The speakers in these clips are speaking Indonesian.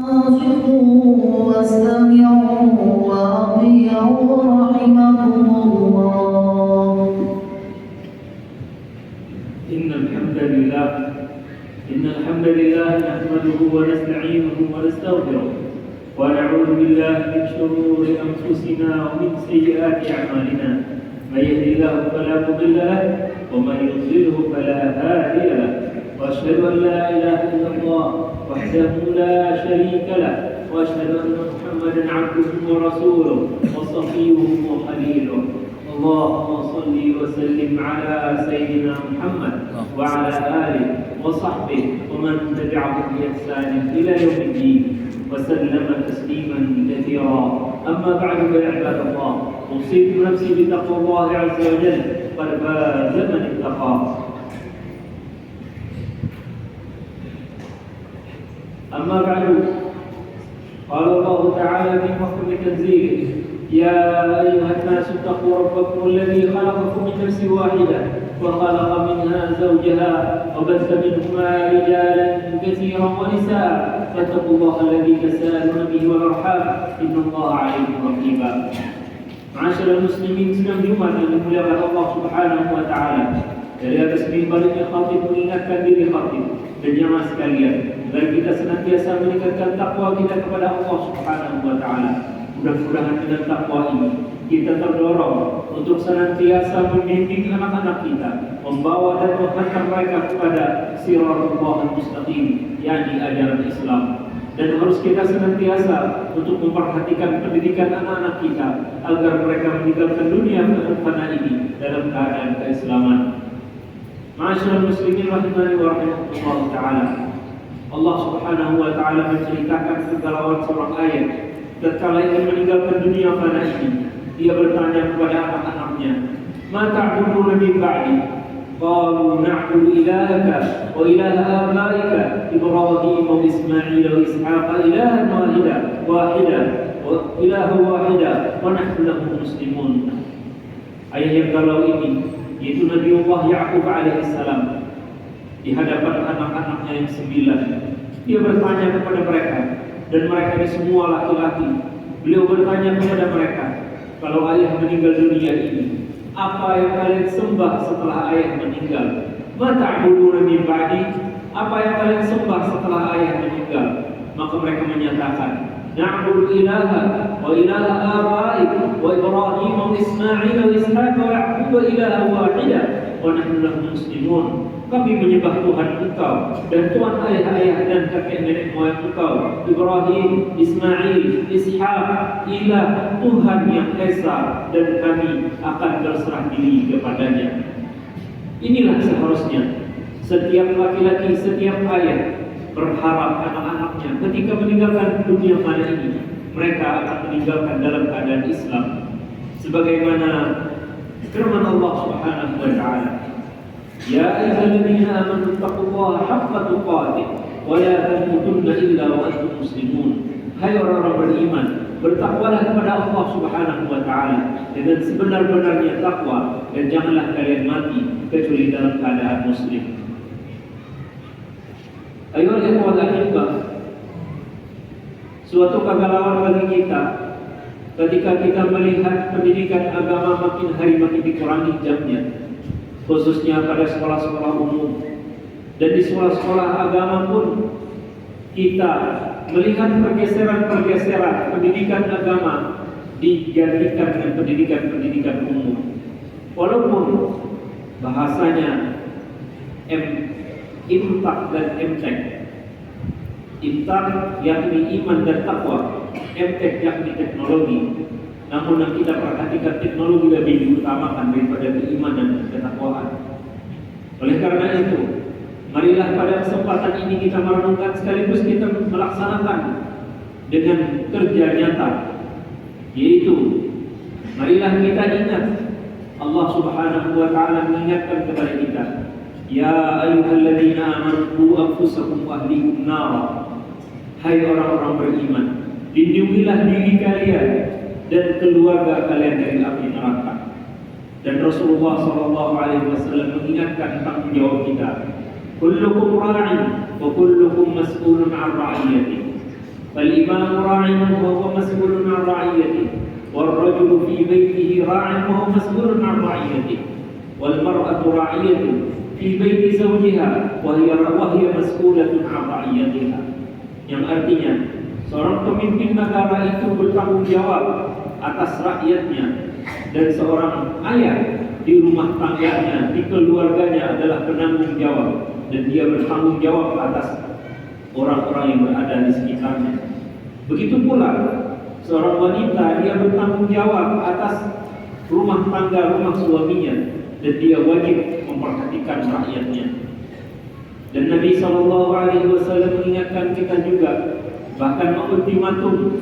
أنصتوا واستمعوا وأطيعوا رحمكم الله. إن الحمد لله نحمده ونستعينه ونستغفره ونعوذ بالله من شرور أنفسنا ومن سيئات أعمالنا. من يهده الله فلا مضل له ومن يضلله فلا هادي له. وأشهد أن لا إله إلا الله وحده لا شريك له وأشهد أن محمدا عبده ورسوله وصفيه وخليله. اللهم صل وسلم على سيدنا محمد وعلى آله وصحبه ومن تبعهم بإحسان إلى يوم الدين وسلم تسليما كثيرا. أما بعد فيا عباد الله، أوصيكم نفسي بتقوى الله عز وجل، قد فاز من اتقى. أما بعد، قال الله تعالى في محكم تنزيله: يا أيها الناس اتقوا ربكم الذي خلقكم من نفس واحدة وخلق منها زوجها وبث منهما رجالا كثيرا ونساء فاتقوا الله الذي تساءلون به والأرحام إن الله عليكم رقيبا. معاشر المسلمين sedang dimuliakan Allah Subhanahu wa taala. Dari atas mimbarnya khatib mengingatkan diri khatib dan jamaah sekalian, agar kita senantiasa meningkatkan takwa kita kepada Allah Subhanahu wa taala. Mudah-mudahan dengan takwa ini kita terdorong untuk senantiasa membimbing anak-anak kita, membawa dan menghantar mereka kepada Shirathul Mustaqim, yakni ajaran Islam. Dan harus kita senantiasa untuk memperhatikan pendidikan anak-anak kita agar mereka meninggalkan dunia fana ini dalam keadaan keislaman. Ma'asyiral muslimin rahimani wa rahimakumullah taala. Allah Subhanahu wa taala menceritakan kegalauan seorang ayah tatkala ingin meninggalkan dunia fana ini. Dia bertanya kepada anak-anaknya, "Ma ta'buduna min ba'di?" Qalu na'budu ilahaka wa ilaha abaika Ibrahim wa Ismail wa Ishaq ilahan wahida wa ilaha wahida wa nahnu lahu muslimun. Ayat yang galau ini yaitu Nabiullah Ya'qub alaihissalam di hadapan anak-anaknya yang 9. Dia bertanya kepada mereka, dan mereka ini semua laki-laki. Beliau bertanya kepada mereka, kalau ayah meninggal dunia ini, apa yang kalian sembah setelah ayah meninggal? Ma ta'buduna min ba'di? Apa yang kalian sembah setelah ayah meninggal? Maka mereka menyatakan, na'budu ilaha wa ilaha abaik wa Ibrahim wa Ismail wa Ishaq wa Ya'qub wa ilaha wahida wa nahnu lahu muslimun. Kami menyembah Tuhan engkau dan Tuhan ayah-ayah dan kakek nenek moyang engkau, Ibrahim, Ismail, Ishaq, ilah Tuhan yang esa, dan kami akan berserah diri kepadanya. Inilah seharusnya setiap laki-laki, setiap ayah berharap anak-anaknya ketika meninggalkan dunia fana ini, mereka akan meninggalkan dalam keadaan Islam. Sebagaimana firman Allah Subhanahu wa taala, "Ya ayyuhalladzina amanu taqullaha haqqa tuqatih wa la tamutunna illa wa antum muslimun." Hai orang-orang beriman, bertakwalah kepada Allah Subhanahu wa taala dengan sebenar-benarnya takwa, dan janganlah kalian mati kecuali dalam keadaan muslim. Ayolah ikhwal ahibbah, suatu kegalauan bagi kita ketika kita melihat pendidikan agama makin hari makin dikurangi jamnya, khususnya pada sekolah-sekolah umum. Dan di sekolah-sekolah agama pun kita melihat pergeseran pendidikan agama digantikan dengan pendidikan umum. Walaupun bahasanya Imtak dan MTek. Imtak yakni iman dan takwa, MTek yakni teknologi. Namun yang kita perhatikan, teknologi lebih diutamakan daripada keimanan dan ketakwaan. Oleh karena itu, marilah pada kesempatan ini kita merenungkan sekaligus kita melaksanakan dengan kerja nyata, yaitu marilah kita ingat Allah Subhanahu wa taala mengingatkan kepada kita, "Ya ayyuhalladzina amanu qu anfusakum wa ahlikum nara." Hai orang-orang beriman, lindungilah diri kalian dan keluarga kalian dari api neraka. Dan Rasulullah SAW mengingatkan tanggung jawab kita, kullukum ra'in wa kullukum mas'ulun 'an ra'iyatihi. فالإمام راع وهو مسؤول عن رعيته والرجل في بيته راع وهو مسؤول عن رعيته والمرأة راعية في بيت زوجها وهي مسؤولة عن رعيتها. Yang artinya seorang pemimpin negara itu bertanggung jawab atas rakyatnya, dan seorang ayah di rumah tangganya, di keluarganya adalah penanggung jawab, dan dia bertanggung jawab atas orang-orang yang berada di sekitarnya. Begitu pula seorang wanita, dia bertanggung jawab atas rumah tangga, rumah suaminya, dan dia wajib memperhatikan rakyatnya. Dan Nabi SAW mengingatkan kita juga, bahkan ultimatum,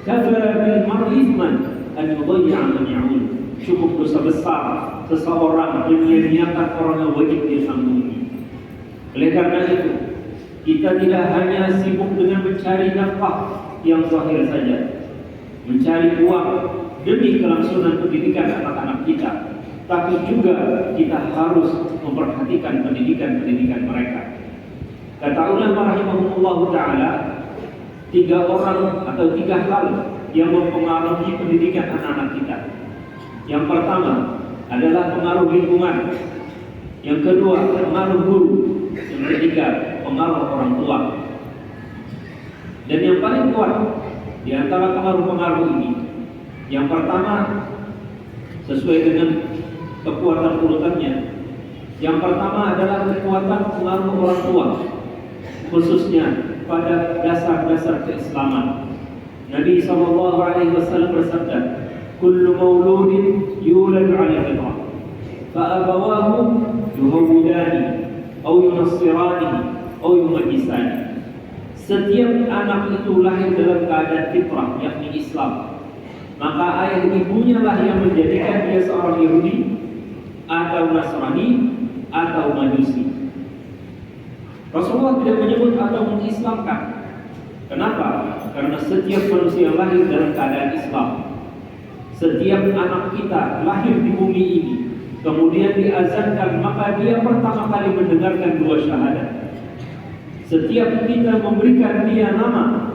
kafara bil mar'i ithman an yudayya man ya'ul. Cukup dosa besar seseorang menyia-nyiakan orang yang wajib dia sanggupi. Oleh karena itu, kita tidak hanya sibuk dengan mencari nafkah yang zahir saja, mencari uang demi kelangsungan pendidikan anak-anak kita, tapi juga kita harus memperhatikan pendidikan mereka. Kata ulama rahimahumullah ta'ala, 3 orang atau 3 hal yang mempengaruhi pendidikan anak-anak kita. Yang pertama adalah pengaruh lingkungan, yang kedua pengaruh guru, yang ketiga pengaruh orang tua. Dan yang paling kuat di antara pengaruh-pengaruh ini, yang pertama sesuai dengan kekuatan urutannya, yang pertama adalah kekuatan pengaruh orang tua, khususnya pada dasar-dasar keislaman. Nabi SAW bersabda, "Kullu mauludin yulad 'ala fitrah, fa abawahu yuhawwidani aw yunassirani aw yumajjisani." Setiap anak itu lahir dalam keadaan fitrah, yakni Islam. Maka ayah ibunya lah yang menjadikan dia seorang Yahudi atau Nasrani atau Majusi. Rasulullah tidak menyebut atau mengislamkan. Kenapa? Karena setiap manusia lahir dalam keadaan Islam. Setiap anak kita lahir di bumi ini, kemudian diazankan, maka dia pertama kali mendengarkan 2 syahadat. Setiap kita memberikan dia nama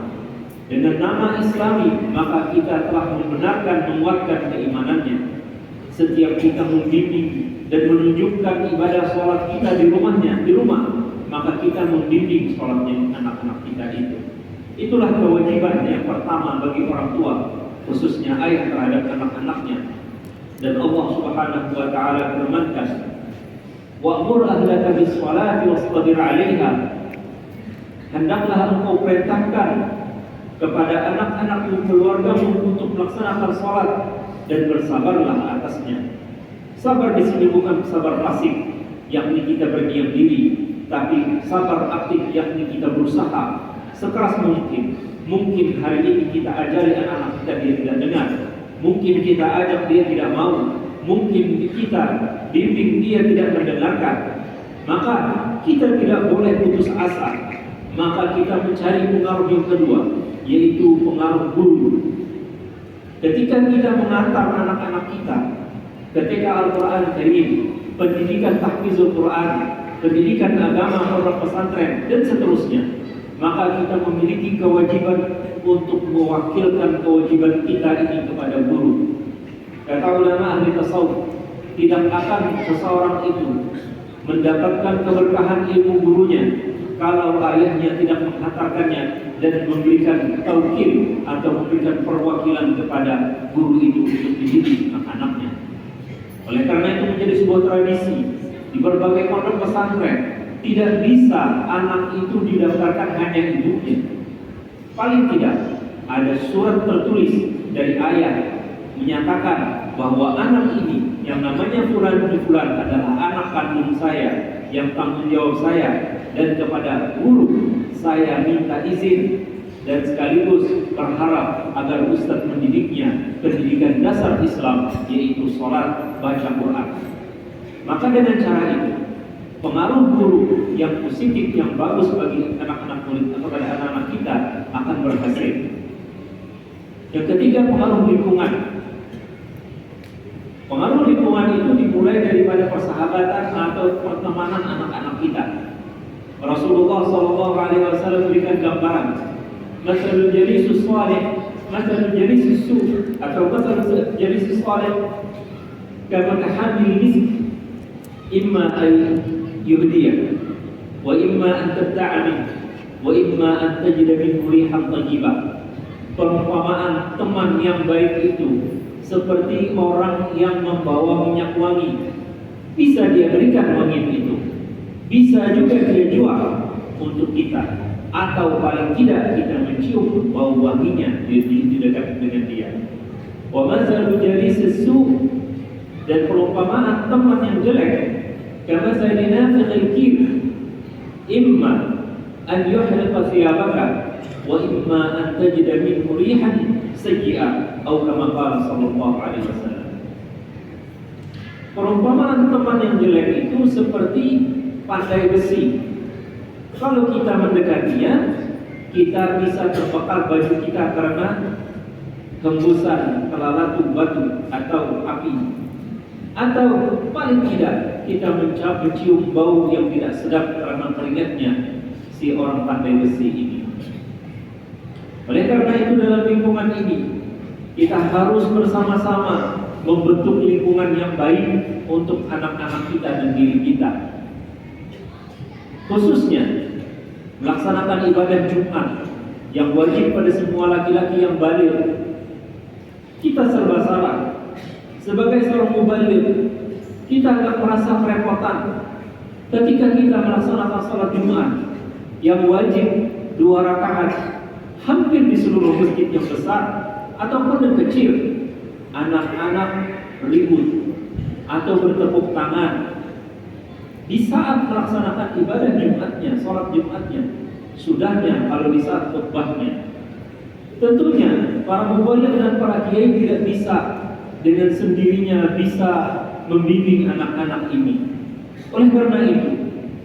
dengan nama Islami, maka kita telah membenarkan, menguatkan keimanannya. Setiap kita membimbing dan menunjukkan ibadah sholat kita di rumah, maka kita membimbing sholatnya anak-anak kita itu. Itulah kewajiban yang pertama bagi orang tua, khususnya ayah terhadap anak-anaknya. Dan Allah Subhanahu wa taala firmankan, "Wa'mur ahlaka bis-shalati wastabir 'alaiha." Hendaklah engkau perintahkan kepada anak-anakmu, keluargamu untuk melaksanakan salat dan bersabarlah atasnya. Sabar di sini bukan sabar pasif, yakni kita berdiam diri, tapi sabar aktif, yakni kita berusaha sekeras mungkin. Mungkin hari ini kita ajari anak-anak kita, dia tidak dengar. Mungkin kita ajak, dia tidak mau. Mungkin kita bimbing, dia tidak mendengarkan. Maka kita tidak boleh putus asa. Maka kita mencari pengaruh yang kedua, yaitu pengaruh guru. Ketika kita mengantar anak-anak kita, ketika Al-Quran Karim, pendidikan tahfizul Quran, pendidikan agama, pondok pesantren, dan seterusnya, maka kita memiliki kewajiban untuk mewakilkan kewajiban kita ini kepada guru. Kata ulama ahli tasawuf, tidak akan seseorang itu mendapatkan keberkahan ilmu gurunya kalau ayahnya tidak menghantarkannya dan memberikan taukil atau memberikan perwakilan kepada guru itu untuk dididik anak-anaknya. Oleh karena itu menjadi sebuah tradisi di berbagai pondok pesantren, tidak bisa anak itu didaftarkan hanya ibunya. Paling tidak ada surat tertulis dari ayah menyatakan bahwa anak ini yang namanya Fulan bin Fulan adalah anak kandung saya, yang tanggung jawab saya, dan kepada guru saya minta izin dan sekaligus berharap agar ustadz mendidiknya pendidikan dasar Islam, yaitu sholat, baca Quran. Maka dengan cara itu, pengaruh guru yang positif, yang bagus bagi anak-anak murid atau pada anak-anak kita akan berhasil. Yang ketiga, pengaruh lingkungan. Pengaruh lingkungan itu dimulai daripada persahabatan atau pertemanan anak-anak kita. Rasulullah SAW berikan gambaran masalul jalisus salih, masalul jalisus su' atau masalul jalisus salih kama kahamil misk imma ay yuhdiyah wa imma an tabta'a min wa imma an tajida min rihan thayyibah. Perumpamaan teman yang baik itu seperti orang yang membawa minyak wangi. Bisa dia berikan wangi itu, bisa juga dia jual untuk kita, atau paling tidak kita mencium bau wanginya di dekat dengan dia. Wa mazalu jalis su', dan perumpamaan teman yang jelek kama sayyidina fiqil imma an yuhriqa thiyabaka wa imma an tajida minhu rihan sayyi'ah atau kama qala sallallahu alaihi wasallam. Perumpamaan teman yang jelek itu seperti pandai besi. Kalau kita mendekatinya, kita bisa terbakar baju kita karena hembusan kelalatu batu atau api. Atau paling tidak kita mencium bau yang tidak sedap karena keringatnya si orang pandai besi ini. Oleh karena itu dalam lingkungan ini kita harus bersama-sama membentuk lingkungan yang baik untuk anak-anak kita dan diri kita. Khususnya melaksanakan ibadah Jumat yang wajib pada semua laki-laki yang baligh. Kita serba salah. Sebagai seorang mubaligh, kita agak merasa kerepotan ketika kita melaksanakan salat Jumat yang wajib 2 rakaat hampir di seluruh masjid yang besar ataupun yang kecil. Anak-anak ribut atau bertepuk tangan di saat melaksanakan ibadah Jumatnya, sholat Jumatnya. Sudahnya kalau di saat khutbahnya. Tentunya para mubaligh dan para kiai tidak bisa dengan sendirinya bisa membimbing anak-anak ini. Oleh karena itu,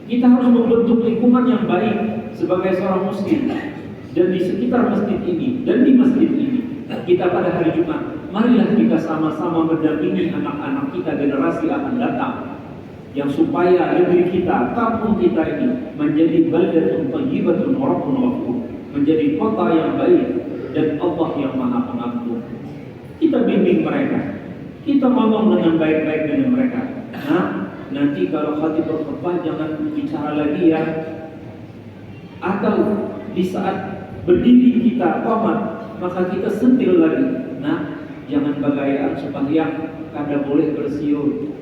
kita harus membentuk lingkungan yang baik sebagai seorang muslim. Dan di sekitar masjid ini dan di masjid ini, kita pada hari Jumat, marilah kita sama-sama mendampingi anak-anak kita, generasi akan datang, yang supaya negeri kita, kampung kita ini menjadi baldatun thayyibatun wa rabbun ghafur, menjadi kota yang baik dan Allah yang Maha Pengampun. Kita bimbing mereka, kita ngomong dengan baik-baik dengan mereka. Nah, nanti kalau khatib berkhutbah jangan bicara lagi ya. Atau di saat berdiri kita qomat, maka kita sentil lagi. Nah, jangan bagaian supaya kada boleh bersiul.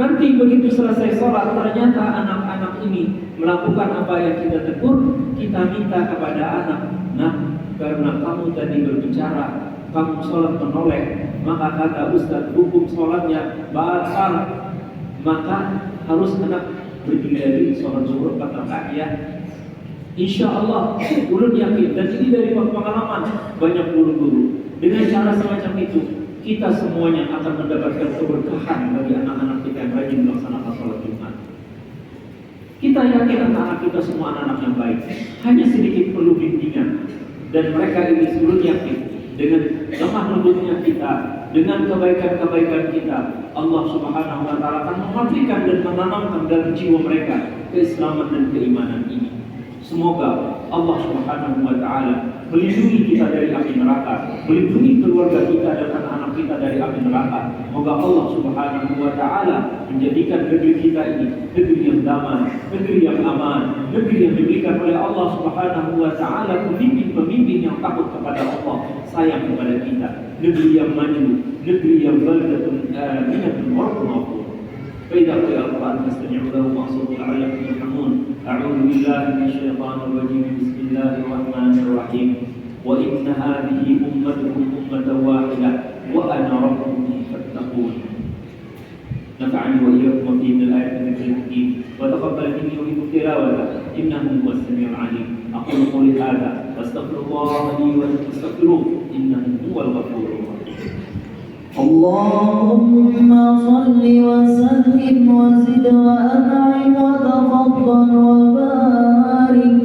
Nanti begitu selesai sholat, ternyata anak-anak ini melakukan apa yang kita tegur, kita minta kepada anak, nah, karena kamu tadi berbicara, kamu sholat menoleh, maka kata Ustaz hukum sholatnya batal, maka harus anak berdiri lagi sholat zuhur 4 rakaat ya. Insya Allah, ulun yakin, dan ini dari pengalaman banyak guru-guru. Dengan cara semacam itu, kita semuanya akan mendapatkan keberkahan bagi anak-anak kita yang rajin melaksanakan sholat Jumat. Kita yakin anak-anak kita semua anak-anak yang baik. Hanya sedikit perlu bimbingan. Dan mereka ini ulun yakin, dengan lemah lembutnya kita, dengan kebaikan-kebaikan kita, Allah Subhanahu wa Ta'ala akan mematikan dan menanamkan dalam jiwa mereka keislaman dan keimanan ini. Semoga Allah Subhanahu wa Ta'ala melindungi kita dari api neraka, melindungi keluarga kita dan anak-anak kita dari api neraka. Semoga Allah Subhanahu wa Ta'ala menjadikan negeri kita ini negeri yang damai, negeri yang aman, negeri yang diberikan oleh Allah Subhanahu wa Ta'ala pemimpin-pemimpin yang takut kepada Allah, sayang kepada kita, negeri yang maju, negeri yang baldatun aminatun wa rabbun. فإذا قرئ القرآن فاستمعوا له وأنصتوا لعلكم ترحمون. أعوذ بالله من الشيطان الرجيم. بسم الله الرحمن الرحيم. وإن هذه أمتكم أمة واحدة وأنا ربكم فاتقون. نفعني وإياكم في من الآية الحكيم وتقبل مني ومنكم تلاوته إنه هو السميع العليم. أقول قولي هذا وأستغفر الله لي ولكم فاستغفروه إنه هو الغفور الرحيم. اللهم صل وسلم وزد وأنعم وتفضل وبارك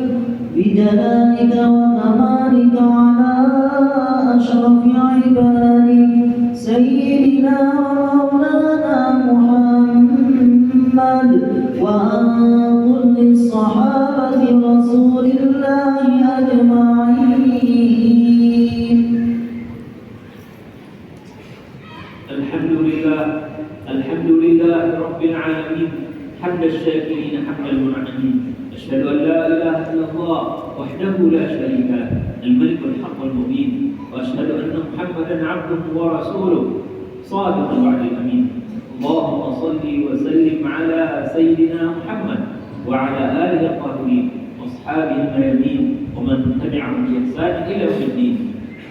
بجلالك وكمالك على أشرف عبادك سيدنا ومولانا محمد وعن كل الصحابة رسول الله أجمعين الشاكرين حمد المنعمين. أشهد أن لا إله إلا الله وحده لا شريك له الملك الحق المبين، وأشهد أن محمدا عبده ورسوله صادق الوعد الأمين. اللهم صل وسلم على سيدنا محمد وعلى آله الطاهرين وأصحابه الميامين ومن تبعهم بإحسان إلى يوم الدين.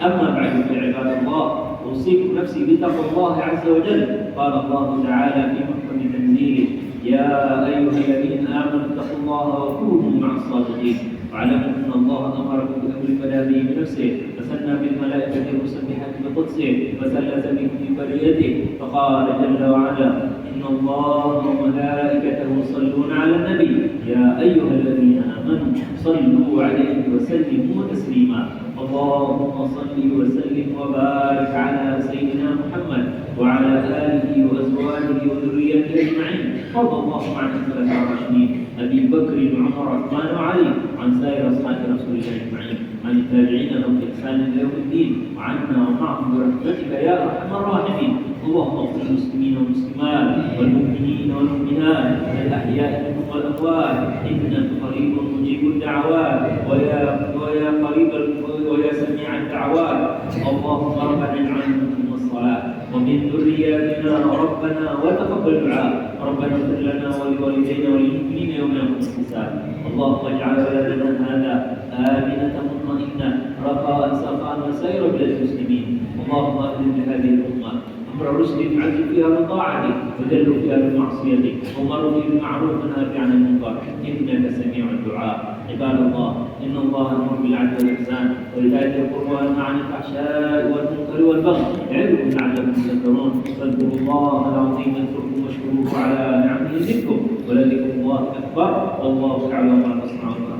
أما بعد فعباد الله، أوصيكم نفسي بتقوى الله عز وجل. قال الله تعالى في محكم تنزيله: يا أيها الذين آمنوا اتقوا الله وكونوا مع الصادقين واعلموا أن الله أمركم بأمر بدا به بنفسه، فثنى بالملائكة المسبحة بقدسه، فثلث بكم في بريته، فقال جل وعلا: إن الله وملائكته يصلون على النبي يا أيها الذين آمنوا صلوا عليه وسلموا تسليما. اللهم صل وسلم وبارك على سيدنا محمد وعلى آله وأزواجه وذريته أجمعين. رضي الله عن الخلفاء الراشدين أبي بكر وعمر وعثمان وعلي، عن سائر أصحاب رسول الله أجمعين، عن التابعين لهم بإحسان إلى يوم الدين، وعنا ومعهم برحمتك يا أرحم الراحمين. اللهم اغفر للمسلمين والمسلمات والمؤمنين والمؤمنات الأحياء منهم والأموات، إنك قريب مجيب الدعوات ويا قريب ويا سميع الدعوات. اللهم ربنا اجعلنا مقيم الصلاة ومن ذرياتنا ربنا وتقبل دعاء. ربنا اغفر لنا ولوالدينا وللمؤمنين يوم يقوم الحساب. اللهم اجعل بلدنا هذا آمنة مطمئنة رخاء سخاء وسائر بلاد المسلمين. اللهم أهل بهذه الأمة أمر رشد عز فيها من طاعتك وجل فيها من معصيتك، ومر فيه بالمعروف ونهى عن المنكر، إنك سميع الدعاء. عباد الله، إن الله يأمر بالعدل والإحسان وإيتاء ذي القربى وينهى عن الفحشاء والمنكر والبغي يعظكم لعلكم تذكرون. فاذكروا الله العظيم يذكركم واشكروه على نعمه يزدكم، ولذكر الله أكبر. والله تعالى ما تصنعون.